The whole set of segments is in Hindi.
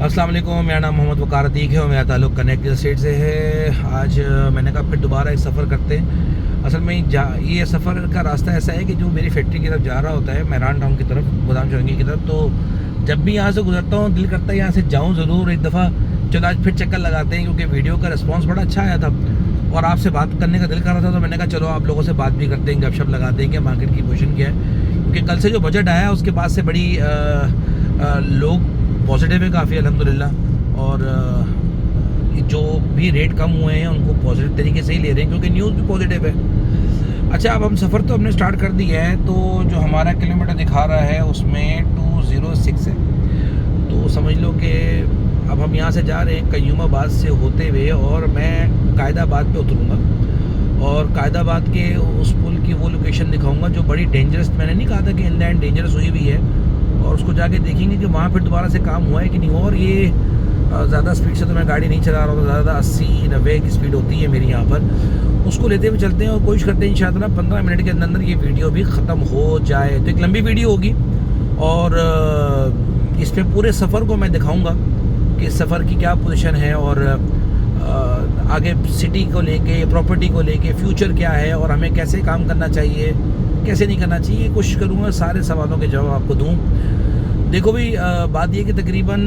अस्सलाम वालेकुम, मेरा नाम मोहम्मद वकार अतीक है और मेरा ताल्लुक़ कनेक्ट स्टेट से है। आज मैंने कहा फिर दोबारा एक सफ़र करते हैं। असल में ये सफ़र का रास्ता ऐसा है कि जो मेरी फैक्ट्री की तरफ जा रहा होता है, मेहरान टाउन की तरफ, गोदाम चौरंगी की तरफ, तो जब भी यहाँ से गुजरता हूँ दिल करता है यहाँ से जाऊँ ज़रूर एक दफ़ा। चलो आज फिर चक्कर लगाते हैं, क्योंकि वीडियो का रिस्पॉन्स बड़ा अच्छा आया था और आपसे बात करने का दिल कर रहा था। तो मैंने कहा चलो आप लोगों से बात भी करते हैं, गपशप लगाते हैं कि मार्केट की पोजीशन क्या है। क्योंकि कल से जो बजट आया उसके बाद से बड़ी लोग पॉजिटिव है काफ़ी अल्हम्दुलिल्लाह, और जो भी रेट कम हुए हैं उनको पॉजिटिव तरीके से ही ले रहे हैं, क्योंकि न्यूज़ भी पॉजिटिव है। अच्छा, अब हम सफ़र तो हमने स्टार्ट कर दिया है, तो जो हमारा किलोमीटर दिखा रहा है उसमें 206 है। तो समझ लो कि अब हम यहाँ से जा रहे हैं कयूमाबाद से होते हुए, और मैं कायदाबाद पे उतरूँगा और कायदाबाद के उस पुल की वो लोकेशन दिखाऊँगा जो बड़ी डेंजरस, मैंने नहीं कहा था कि इनलैंड डेंजरस हुई भी है, और उसको जाके देखेंगे कि वहाँ फिर दोबारा से काम हुआ है कि नहीं। और ये ज़्यादा स्पीड से तो मैं गाड़ी नहीं चला रहा हूँ, ज़्यादा 80-90 की स्पीड होती है मेरी यहाँ पर। उसको लेते हुए चलते हैं और कोशिश करते हैं इंशाअल्लाह 15 मिनट के अंदर अंदर ये वीडियो भी ख़त्म हो जाए। तो एक लंबी वीडियो होगी और इसमें पूरे सफ़र को मैं दिखाऊँगा कि सफ़र की क्या पोजीशन है, और आगे सिटी को लेके, प्रॉपर्टी को लेके फ्यूचर क्या है, और हमें कैसे काम करना चाहिए, कैसे नहीं करना चाहिए। कोशिश करूँगा सारे सवालों के जवाब आपको दूँ। देखो भी, बात ये कि तकरीबन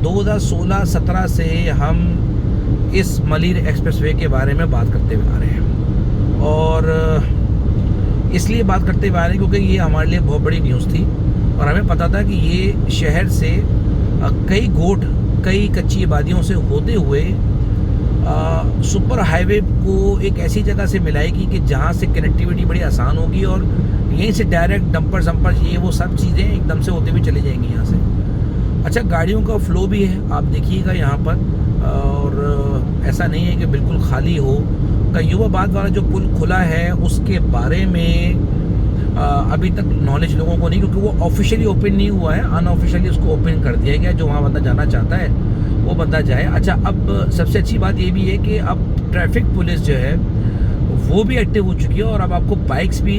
2016-17 से हम इस मलिर एक्सप्रेसवे के बारे में बात करते हुए आ रहे हैं, और इसलिए बात करते हुए आ रहे हैं क्योंकि ये हमारे लिए बहुत बड़ी न्यूज़ थी और हमें पता था कि ये शहर से कई गोट, कई कच्ची आबादियों से होते हुए सुपर हाईवे को एक ऐसी जगह से मिलाएगी कि जहाँ से कनेक्टिविटी बड़ी आसान होगी, और यहीं से डायरेक्ट डंपर संपर ये वो सब चीज़ें एकदम से होते हुए चली जाएंगी यहाँ से। अच्छा, गाड़ियों का फ़्लो भी है, आप देखिएगा यहाँ पर, और ऐसा नहीं है कि बिल्कुल खाली हो। कयूमाबाद वाला जो पुल खुला है उसके बारे में अभी तक नॉलेज लोगों को नहीं, क्योंकि वो ऑफिशियली ओपन नहीं हुआ है, अनऑफिशियली उसको ओपन कर दिया गया। जो वहाँ बंदा जाना चाहता है वो बंदा जाए। अच्छा, अब सबसे अच्छी बात ये भी है कि अब ट्रैफिक पुलिस जो है वो भी एक्टिव हो चुकी है, और अब आपको बाइक्स भी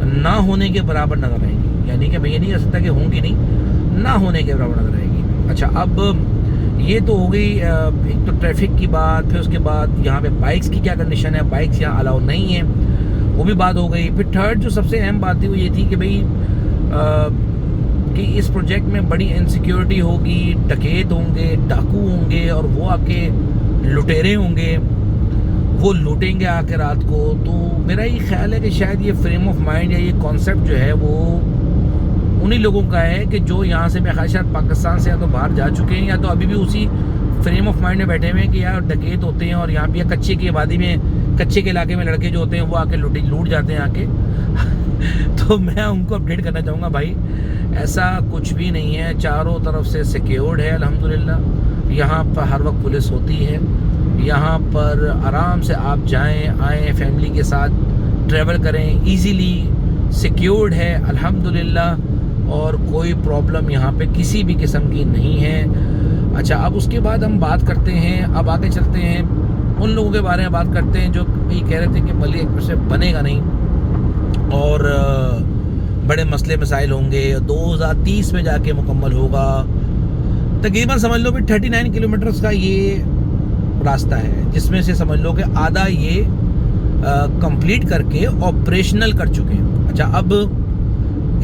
ना होने के बराबर नज़र आएंगी। यानी कि मैं ये नहीं कह सकता कि होंगी नहीं, ना होने के बराबर नज़र आएंगी। अच्छा, अब ये तो हो गई एक तो ट्रैफिक की बात, फिर उसके बाद यहाँ पे बाइक्स की क्या कंडीशन है, बाइक्स यहाँ अलाउ नहीं है, वो भी बात हो गई। फिर थर्ड जो सबसे अहम बात थी वो ये थी कि भाई कि इस प्रोजेक्ट में बड़ी इनसिक्योरिटी होगी, डकैत होंगे, डाकू होंगे, और वो आपके लुटेरे होंगे, वो लूटेंगे आके रात को। तो मेरा ये ख्याल है कि शायद ये फ्रेम ऑफ माइंड या ये कॉन्सेप्ट जो है वो उन्हीं लोगों का है कि जो यहाँ से मेरे ख्याल शायद पाकिस्तान से या तो बाहर जा चुके हैं, या तो अभी भी उसी फ्रेम ऑफ माइंड में बैठे हुए हैं कि यार डकैत होते हैं, और यहाँ पे कच्चे की आबादी में, कच्चे के इलाके में लड़के जो होते हैं वो आके लूट जाते हैं आके। तो मैं उनको अपडेट करना चाहूँगा, भाई ऐसा कुछ भी नहीं है, चारों तरफ से सिक्योर्ड है अल्हम्दुलिल्लाह। यहाँ पर हर वक्त पुलिस होती है, यहाँ पर आराम से आप जाएं आएँ, फैमिली के साथ ट्रैवल करें, इजीली सिक्योर्ड है अल्हम्दुलिल्लाह, और कोई प्रॉब्लम यहाँ पे किसी भी किस्म की नहीं है। अच्छा, अब उसके बाद हम बात करते हैं, अब आगे चलते हैं उन लोगों के बारे में बात करते हैं जो ये कह रहे थे कि मलिर एक्सप्रेसवे बनेगा नहीं और बड़े मसले मसाइल होंगे, 2030 में जाके मुकम्मल होगा। तकरीबन समझ लो भी 39 किलोमीटर्स का ये रास्ता है, जिसमें से समझ लो कि आधा ये कंप्लीट करके ऑपरेशनल कर चुके हैं। अच्छा, अब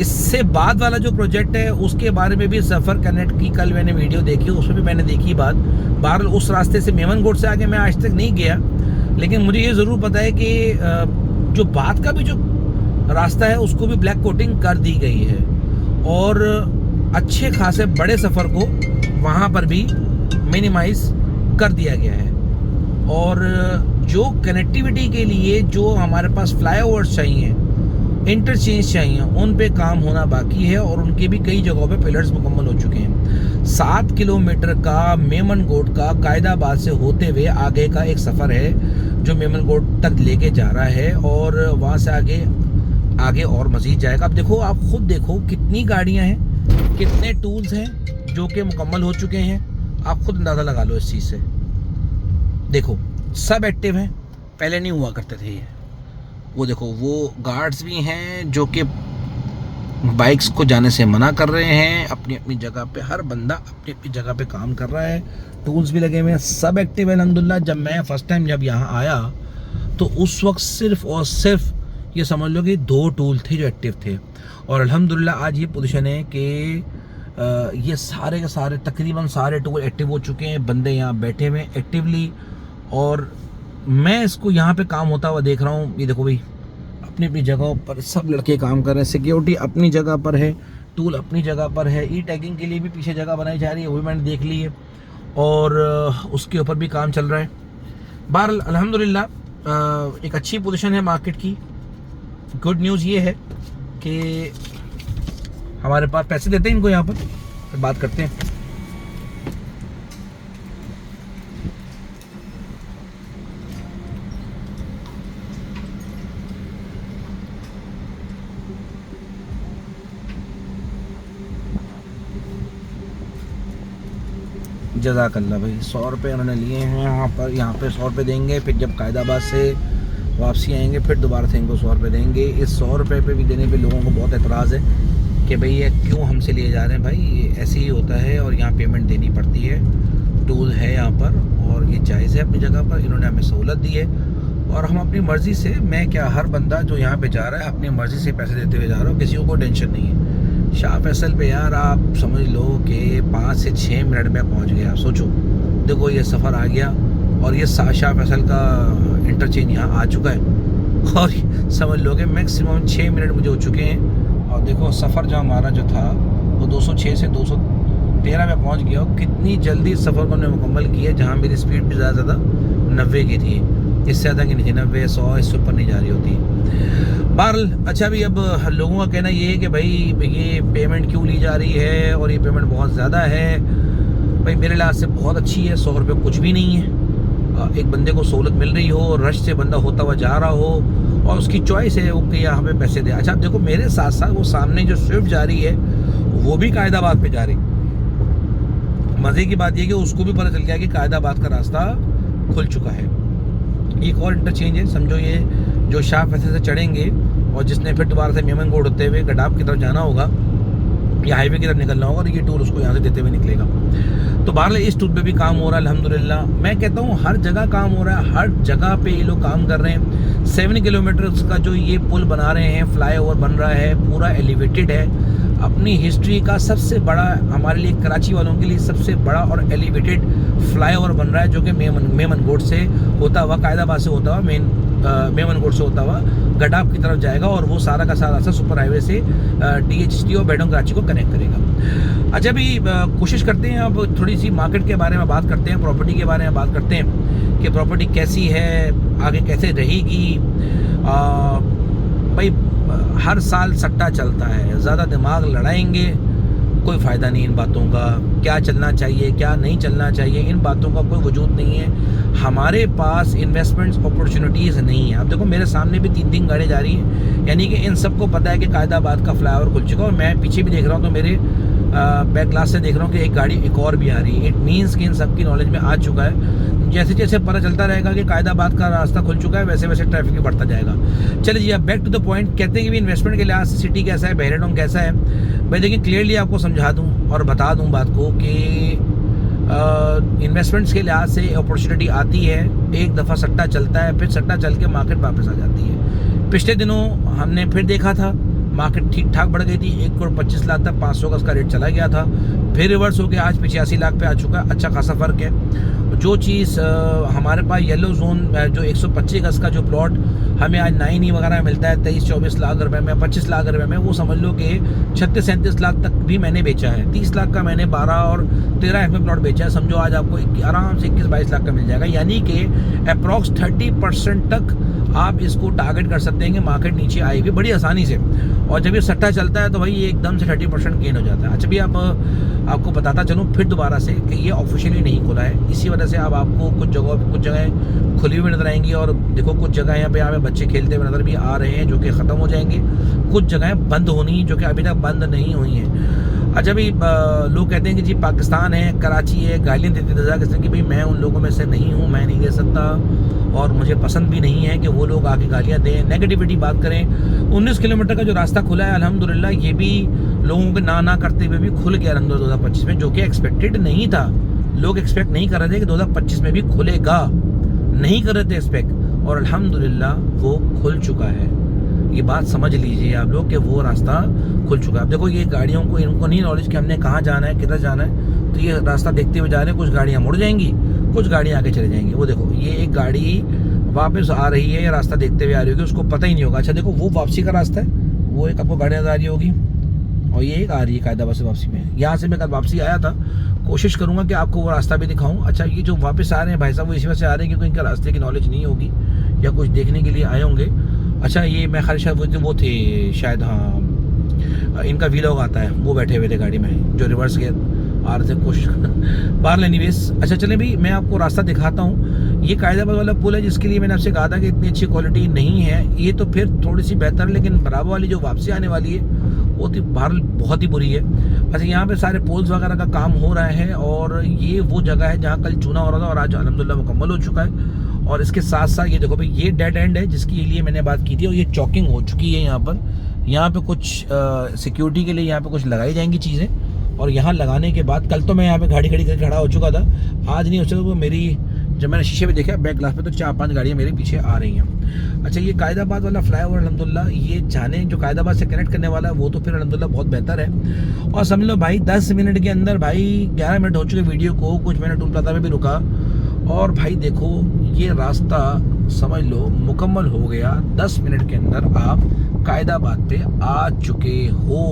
इससे बाद वाला जो प्रोजेक्ट है उसके बारे में भी सफ़र कनेक्ट की कल मैंने वीडियो देखी, उसमें भी मैंने देखी बात। बहरहाल उस रास्ते से मेमनगोट से आगे मैं आज तक नहीं गया, लेकिन मुझे ये ज़रूर पता है कि जो बात का भी जो रास्ता है उसको भी ब्लैक कोटिंग कर दी गई है, और अच्छे खासे बड़े सफ़र को वहाँ पर भी मिनिमाइज कर दिया गया है। और जो कनेक्टिविटी के लिए जो हमारे पास फ्लाईओवर्स चाहिए, इंटरचेंज चाहिए, उन पे काम होना बाकी है, और उनके भी कई जगहों पे पिलर्स मुकम्मल हो चुके हैं। 7 किलोमीटर का मेमनगोट का कायदाबाद से होते हुए आगे का एक सफ़र है जो मेमनगोट तक लेके जा रहा है, और वहाँ से आगे और मज़ीद जाएगा। अब देखो, आप खुद देखो कितनी गाड़ियाँ हैं, कितने टूल्स हैं जो कि मुकम्मल हो चुके हैं, आप खुद अंदाज़ा लगा लो इस चीज़ से। देखो, सब एक्टिव हैं, पहले नहीं हुआ करते थे ये। वो देखो, वो गार्ड्स भी हैं जो कि बाइक्स को जाने से मना कर रहे हैं। अपनी अपनी जगह पे हर बंदा अपनी अपनी जगह पे काम कर रहा है। टूल्स भी लगे हुए हैं, सब एक्टिव है अल्हम्दुलिल्लाह। जब मैं फर्स्ट टाइम जब यहाँ आया तो उस वक्त सिर्फ और सिर्फ ये समझ लो कि 2 टूल थे जो एक्टिव थे, और अल्हम्दुलिल्लाह आज ये पोजीशन है कि ये सारे के सारे तकरीबन सारे टूल एक्टिव हो चुके हैं। बंदे यहाँ बैठे हुए एक्टिवली, और मैं इसको यहाँ पे काम होता हुआ देख रहा हूँ। ये देखो भाई, अपनी अपनी जगहों पर सब लड़के काम कर रहे हैं। सिक्योरिटी अपनी जगह पर है, टूल अपनी जगह पर है। ई टैगिंग के लिए भी पीछे जगह बनाई जा रही है, वो भी मैंने देख ली है, और उसके ऊपर भी काम चल रहा है। बहरहाल अल्हम्दुलिल्लाह एक अच्छी पोजीशन है मार्केट की। गुड न्यूज़ ये है कि हमारे पास पैसे देते हैं इनको, यहाँ पर फिर बात करते हैं। जज़ाकल्लाह भाई, 100 रुपये उन्होंने लिए हैं यहाँ पे 100 रुपये देंगे। फिर जब कायदाबाद से वापसी आएंगे फिर दोबारा से इनको 100 रुपये देंगे। इस 100 रुपये पे भी देने पे लोगों को बहुत एतराज़ है कि भाई ये क्यों हमसे लिए जा रहे हैं। भाई ये ऐसे ही होता है, और यहाँ पेमेंट देनी पड़ती है। टूल है यहाँ पर और ये जायज़ है अपनी जगह पर, इन्होंने हमें सहूलत दी है, और हम अपनी मर्ज़ी से, मैं क्या हर बंदा जो यहाँ पे जा रहा है अपनी मर्ज़ी से पैसे देते हुए जा रहा हूँ, किसी को कोई टेंशन नहीं है। शाह फैसल पे यार आप समझ लो कि 5 से 6 मिनट में पहुँच गया। आप सोचो, देखो ये सफ़र आ गया और ये शाह फैसल का इंटरचेंज यहाँ आ चुका है, और समझ लो कि मैक्सिमम 6 मिनट मुझे हो चुके हैं। और देखो सफ़र जो हमारा जो था वो 206 से 213 में पहुँच गया, और कितनी जल्दी सफ़र को हमने मुकम्मल किया। जहाँ मेरी स्पीड भी ज़्यादा 90 की थी, इससे ज़्यादा की नहीं थी, 90 100 इससे ऊपर नहीं जा रही होती। बहरहाल अच्छा भी, अब लोगों का कहना ये है कि भाई ये पेमेंट क्यों ली जा रही है, और ये पेमेंट बहुत ज़्यादा है। भाई मेरे लिहाज से बहुत अच्छी है, 100 रुपये कुछ भी नहीं है। एक बंदे को सहूलत मिल रही हो, रश से बंदा होता हुआ जा रहा हो, और उसकी चॉइस है वो कि यहाँ पे पैसे दे। अच्छा देखो, मेरे साथ साथ वो सामने जो स्विफ्ट जा रही है वो भी कायदाबाद पे जा रही। मज़े की बात ये कि उसको भी पता चल गया कि कायदाबाद का रास्ता खुल चुका है। एक और इंटरचेंज है, समझो ये जो शाह फैसल से चढ़ेंगे और जिसने फिर दोबारा से मेमनगोड होते हुए गडाब की तरफ जाना होगा या हाईवे की तरफ निकलना होगा, और ये टूल उसको यहाँ से देते हुए निकलेगा। तो बहरहाल इस टूल पे भी काम हो रहा है अल्हम्दुलिल्लाह। मैं कहता हूँ हर जगह काम हो रहा है, हर जगह पे ये लोग काम कर रहे हैं। 7 किलोमीटर का जो ये पुल बना रहे हैं, फ्लाईओवर बन रहा है, पूरा एलिवेटेड है। अपनी हिस्ट्री का सबसे बड़ा, हमारे लिए कराची वालों के लिए सबसे बड़ा और एलिवेटेड फ्लाईओवर बन रहा है, जो कि मेमनगोड से होता हुआ, कायदाबाद से होता हुआ, मेमनगोड से होता हुआ गडाब की तरफ जाएगा, और वो सारा का सारा रास्ता सुपर हाईवे से DHT और बेडों कराची को कनेक्ट करेगा। अच्छा भी कोशिश करते हैं, अब थोड़ी सी मार्केट के बारे में बात करते हैं, प्रॉपर्टी के बारे में बात करते हैं कि प्रॉपर्टी कैसी है, आगे कैसे रहेगी। भाई हर साल सट्टा चलता है, ज़्यादा दिमाग लड़ाएंगे कोई फ़ायदा नहीं इन बातों का। क्या चलना चाहिए क्या नहीं चलना चाहिए, इन बातों का कोई वजूद नहीं है। हमारे पास इन्वेस्टमेंट्स अपॉर्चुनिटीज़ नहीं है। अब देखो मेरे सामने भी 3 गाड़ियाँ जा रही हैं, यानी कि इन सबको पता है कि कायदाबाद का फ्लाईओवर खुल चुका है, और मैं पीछे भी देख रहा हूँ तो मेरे बैक ग्लास से देख रहा हूँ कि एक गाड़ी एक और भी आ रही है। इट मीन्स कि इन सबकी नॉलेज में आ चुका है। जैसे जैसे पता चलता रहेगा कि कायदाबाद का रास्ता खुल चुका है, वैसे वैसे ट्रैफिक भी बढ़ता जाएगा। चलिए जी, अब बैक टू द पॉइंट। कहते हैं कि भी इन्वेस्टमेंट के लिहाज से सिटी कैसा है, बहरेडोंग कैसा है। भाई देखिए, क्लियरली आपको समझा दूँ और बता दूँ बात को कि इन्वेस्टमेंट्स के लिहाज से अपॉर्चुनिटी आती है, एक दफ़ा सट्टा चलता है, फिर सट्टा चल के मार्केट वापस आ जाती है। पिछले दिनों हमने फिर देखा था मार्केट ठीक ठाक बढ़ गई थी, 1 करोड़ 25 लाख तक 500 का उसका रेट चला गया था, फिर रिवर्स हो गया, आज 85 लाख पे आ चुका है। अच्छा खासा फ़र्क है। जो चीज़ हमारे पास येलो जोन जो 125 गज का जो प्लॉट हमें आज 9 वगैरह मिलता है 23-24 लाख रुपए में, 25 लाख रुपए में, वो समझ लो कि 36-37 लाख तक भी मैंने बेचा है। 30 लाख का मैंने 12 और 13 में प्लॉट बेचा है। समझो आज आपको आराम से 21-22 लाख का मिल जाएगा, यानी कि अप्रॉक्स 30% तक आप इसको टारगेट कर सकते हैं कि मार्केट नीचे आएगी बड़ी आसानी से। और जब ये सट्टा चलता है तो भाई ये एकदम से 30% गेन हो जाता है। अच्छा भी आपको बताता चलूँ फिर दोबारा से कि ये ऑफिशियली नहीं खुला है, इसी वजह से अब आपको कुछ जगह खुली हुई नजर आएंगी। और देखो कुछ जगह यहाँ पे हमें बच्चे खेलते हुए नजर भी आ रहे हैं जो कि ख़त्म हो जाएंगे, कुछ जगहें बंद होनी जो कि अभी तक बंद नहीं हुई हैं। अच्छा भी लोग कहते हैं कि जी पाकिस्तान है, कराची है, गालियाँ देते रजा कि भाई मैं उन लोगों में से नहीं हूँ, मैं नहीं दे सकता और मुझे पसंद भी नहीं है कि वो लोग आके गालियाँ दें, नेगेटिविटी बात करें। 19 किलोमीटर का जो रास्ता खुला है अल्हम्दुलिल्लाह, ये भी लोगों के ना करते हुए भी खुल गया अल्हम्दुलिल्लाह 2025 में, जो कि एक्सपेक्टेड नहीं था। लोग एक्सपेक्ट नहीं कर रहे थे कि 2025 में भी खुलेगा, नहीं कर रहे थे एक्सपेक्ट, और अल्हम्दुलिल्लाह वो खुल चुका है। ये बात समझ लीजिए आप लोग कि वो रास्ता खुल चुका है। अब देखो ये गाड़ियों को, इनको नहीं नॉलेज कि हमने कहाँ जाना है, किधर जाना है, तो ये रास्ता देखते हुए जा रहे हैं। कुछ गाड़ियाँ मुड़ जाएंगी, कुछ गाड़ियाँ आगे चले जाएंगी। वो देखो ये एक गाड़ी वापस आ रही है, ये रास्ता देखते हुए आ रही होगी, उसको पता ही नहीं होगा। अच्छा देखो वो वापसी का रास्ता है, वो एक आपको गाड़ियाँ आ रही होगी, और ये एक आ रही है कायदाबाद से वापसी में। यहाँ से मैं कल वापसी आया था, कोशिश करूँगा कि आपको वो रास्ता भी दिखाऊँ। अच्छा ये जो वापस आ रहे हैं भाई साहब, वो इसी वजह से आ रहे हैं क्योंकि इनका रास्ते की नॉलेज नहीं होगी या कुछ देखने के लिए आए होंगे। अच्छा ये मैं खाली शायद वो थे शायद, हाँ इनका वीलॉग आता है, वो बैठे हुए थे गाड़ी में जो रिवर्स गियर आ रहे थे कोशिश बाहर एनीवेज। अच्छा चले भी मैं आपको रास्ता दिखाता हूँ। ये कायदाबाद वाला पुल है जिसके लिए मैंने आपसे कहा था कि इतनी अच्छी क्वालिटी नहीं है, ये तो फिर थोड़ी सी बेहतर, लेकिन बराबर वाली जो वापसी आने वाली है वो तो बाहर बहुत ही बुरी है। अच्छा यहाँ पे सारे पोल्स वगैरह का काम हो रहा है, और ये वो जगह है जहाँ कल चूना हो रहा था और आज अल्हम्दुलिल्लाह मुकम्मल हो चुका है। और इसके साथ साथ ये देखो भाई ये डेड एंड है जिसके लिए मैंने बात की थी, और ये चॉकिंग हो चुकी है। यहाँ पे कुछ सिक्योरिटी के लिए यहाँ पे कुछ लगाई जाएंगी चीज़ें, और यहाँ लगाने के बाद कल तो मैं यहाँ पे गाड़ी खड़ी करके खड़ा हो चुका था, आज नहीं हो सका। वो मेरी जब मैंने शीशे पे देखा बैक ग्लास पे तो 4-5 गाड़ियाँ मेरे पीछे आ रही हैं। अच्छा ये कायदाबाद वाला फ्लाईओवर अल्हम्दुलिल्लाह ये जाने जो कायदाबाद से कनेक्ट करने वाला है वो तो फिर अल्हम्दुलिल्लाह बहुत बेहतर है। और समझ लो भाई 10 मिनट के अंदर भाई 11 मिनट हो चुके वीडियो को, कुछ मैंने टूल प्लाजा में भी रुका, और भाई देखो ये रास्ता समझ लो मुकम्मल हो गया। 10 मिनट के अंदर आप कायदाबाद पे आ चुके हो।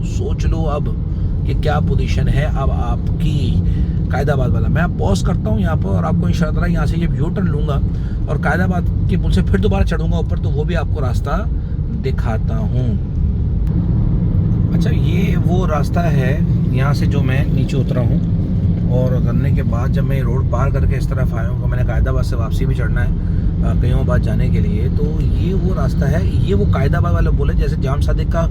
सोच लो अब कि क्या पोजीशन है अब आपकी कायदाबाद वाला। मैं आप पॉज करता हूँ यहाँ पर और आपको इंशाअल्लाह यहाँ से जब यू टर्न लूँगा और कायदाबाद के पुल से फिर दोबारा चढ़ूँगा ऊपर, तो वो भी आपको रास्ता दिखाता हूँ। अच्छा ये वो रास्ता है यहाँ से जो मैं नीचे उतरा हूँ, और उतरने के बाद जब मैं रोड पार करके इस तरफ आया हूँ, मैंने कायदाबाद से वापसी भी चढ़ना है कईयों बाद जाने के लिए, तो ये वो रास्ता है, ये वो कायदाबाद वाला पुल है। जैसे जाम सादिक का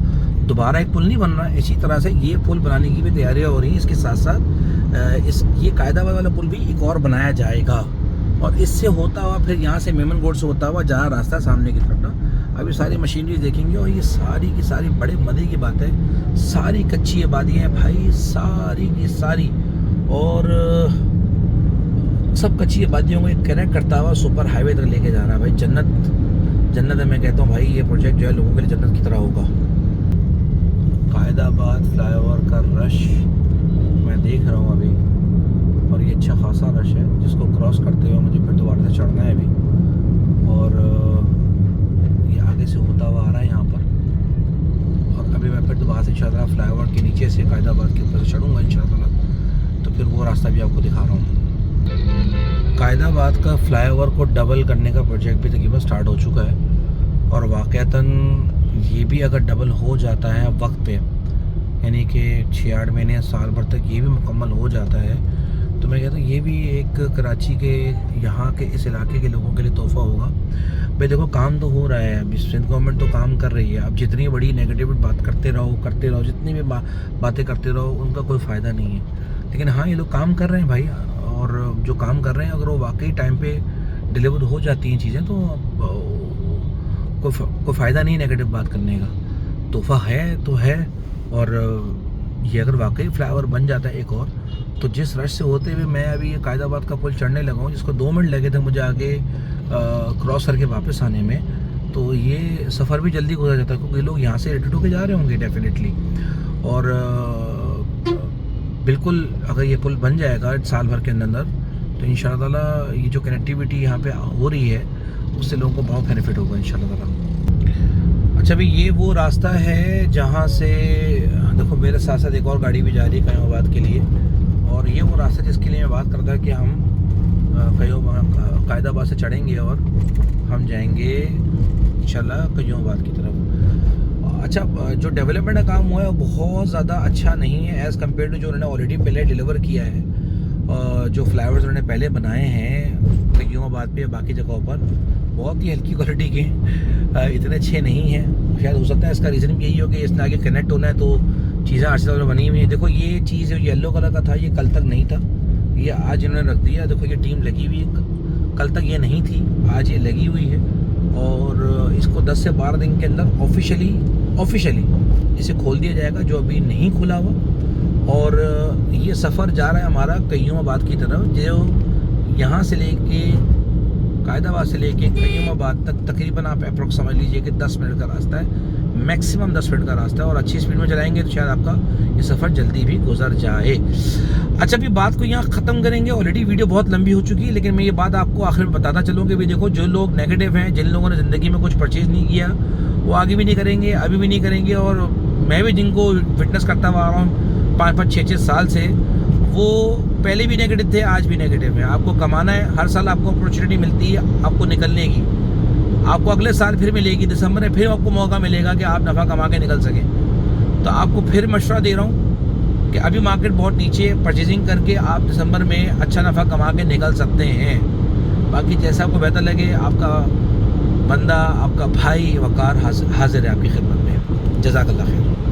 दोबारा एक पुल नहीं बन रहा है, इसी तरह से ये पुल बनाने की भी तैयारियाँ हो रही हैं। इसके साथ साथ ये कायदाबाद वाला पुल भी एक और बनाया जाएगा, और इससे होता हुआ फिर यहाँ से मेमन गोड से होता हुआ जहाँ रास्ता सामने की तरफ ना, अभी सारी मशीनरी देखेंगे, और ये सारी की सारी बड़े मज़े की बात है, सारी कच्ची आबादियाँ हैं भाई, सारी की सारी, और सब कच्ची आबादियों को एक कनेक्ट करता हुआ सुपर हाईवे तक लेके जा रहा है भाई। जन्नत है, मैं कहता हूँ भाई ये प्रोजेक्ट जो है लोगों के लिए जन्नत की तरह होगा। कायदाबाद फ्लाईओवर का रश मैं देख रहा हूँ अभी, और ये अच्छा खासा रश है जिसको क्रॉस करते हुए मुझे फिर दोबारा से चढ़ना है अभी, और ये आगे से होता हुआ आ रहा है यहाँ पर, और अभी मैं फिर दोबारा से इंशाअल्लाह फ्लाईओवर के नीचे से कायदाबाद के ऊपर से चढ़ूँगा इंशाअल्लाह, तो फिर वो रास्ता भी आपको दिखा रहा हूँ। कायदाबाद का फ्लाईओवर को डबल करने का प्रोजेक्ट भी तकरीबन स्टार्ट हो चुका है, और वाक़तन ये भी अगर डबल हो जाता है वक्त पे, यानी कि 6-8 महीने साल भर तक ये भी मुकम्मल हो जाता है, तो मैं कहता हूँ ये भी एक कराची के यहाँ के इस इलाके के लोगों के लिए तोहफ़ा होगा। भाई देखो काम तो हो रहा है, अभी सिंध गवर्नमेंट तो काम कर रही है। अब जितनी बड़ी नेगेटिव बात करते रहो, जितनी भी बातें करते रहो, उनका कोई फ़ायदा नहीं है। लेकिन हाँ ये लोग काम कर रहे हैं भाई, और जो काम कर रहे हैं अगर वो वाकई टाइम पे डिलीवर हो जाती हैं चीज़ें, तो कोई फ़ायदा नहीं नेगेटिव बात करने का। तोहफ़ा है तो है, और ये अगर वाकई फ्लाईओवर बन जाता है एक और, तो जिस रश से होते हुए मैं अभी ये कायदाबाद का पुल चढ़ने लगा हूँ, जिसको 2 मिनट लगे थे मुझे आगे क्रॉस करके वापस आने में, तो ये सफ़र भी जल्दी गुजर जाता है क्योंकि लोग यहाँ से एडिट होके जा रहे होंगे डेफिनेटली। और बिल्कुल अगर ये पुल बन जाएगा साल भर के अंदर, तो इंशाअल्लाह ये जो कनेक्टिविटी यहाँ पे हो रही है उससे लोगों को बहुत बेनिफिट होगा इंशाअल्लाह। अच्छा भाई ये वो रास्ता है जहाँ से देखो मेरे साथ साथ एक और गाड़ी भी जा रही है कयोबाद के लिए, और ये वो रास्ता जिसके लिए मैं बात करता कि हम कायदाबाद से चढ़ेंगे और हम जाएंगे इंशाल्लाह कयोबाद की तरफ। अच्छा जो डेवलपमेंट का काम हुआ है वो बहुत ज़्यादा अच्छा नहीं है एज़ कम्पेयर टू जो उन्होंने ऑलरेडी पहले डिलीवर किया है। जो फ्लाईओवर्स उन्होंने पहले बनाए हैं कयोबाद पे, बाकी जगहों पर बहुत ही हल्की क्वालिटी के, इतने अच्छे नहीं हैं। शायद हो सकता है इसका रीज़न भी यही हो कि इसने आगे कनेक्ट होना है, तो चीज़ें आर्टिफिशियल बनी हुई हैं। देखो ये चीज़ जो येलो कलर का था ये कल तक नहीं था, ये आज इन्होंने रख दिया। देखो ये टीम लगी हुई है, कल तक ये नहीं थी, आज ये लगी हुई है। और इसको 10 से 12 दिन के अंदर ऑफिशियली इसे खोल दिया जाएगा, जो अभी नहीं खुला हुआ। और ये सफ़र जा रहा है हमारा कय्यूमाबाद की तरफ, जो यहाँ से लेके कायदाबाद से लेके कय्यूमाबाद तक तकरीबन आप अप्रोक्स समझ लीजिए कि 10 मिनट का रास्ता है, मैक्सिमम 10 मिनट का रास्ता है। और अच्छी स्पीड में चलाएंगे तो शायद आपका ये सफ़र जल्दी भी गुजर जाए। अच्छा, अभी बात को यहाँ ख़त्म करेंगे, ऑलरेडी वीडियो बहुत लंबी हो चुकी है, लेकिन मैं ये बात आपको आखिर में बताता चलूँ कि भाई देखो, जो लोग नेगेटिव हैं, जिन लोगों ने ज़िंदगी में कुछ परचेज़ नहीं किया, वो आगे भी नहीं करेंगे, अभी भी नहीं करेंगे। और मैं भी जिनको फिटनेस करता हुआ आ रहा हूँ 5-5, 6-6 साल से, वो पहले भी नेगेटिव थे, आज भी नेगेटिव है। आपको कमाना है, हर साल आपको अपॉर्चुनिटी मिलती है आपको निकलने की, आपको अगले साल फिर मिलेगी, दिसंबर में फिर आपको मौका मिलेगा कि आप नफ़ा कमा के निकल सकें। तो आपको फिर मशवरा दे रहा हूँ कि अभी मार्केट बहुत नीचे है, परचेजिंग करके आप दिसंबर में अच्छा नफ़ा कमा के निकल सकते हैं। बाकी जैसा आपको बेहतर लगे, आपका बंदा, आपका भाई वकार हाजिर है आपकी खिदमत में। जज़ाकल्लाह खैर।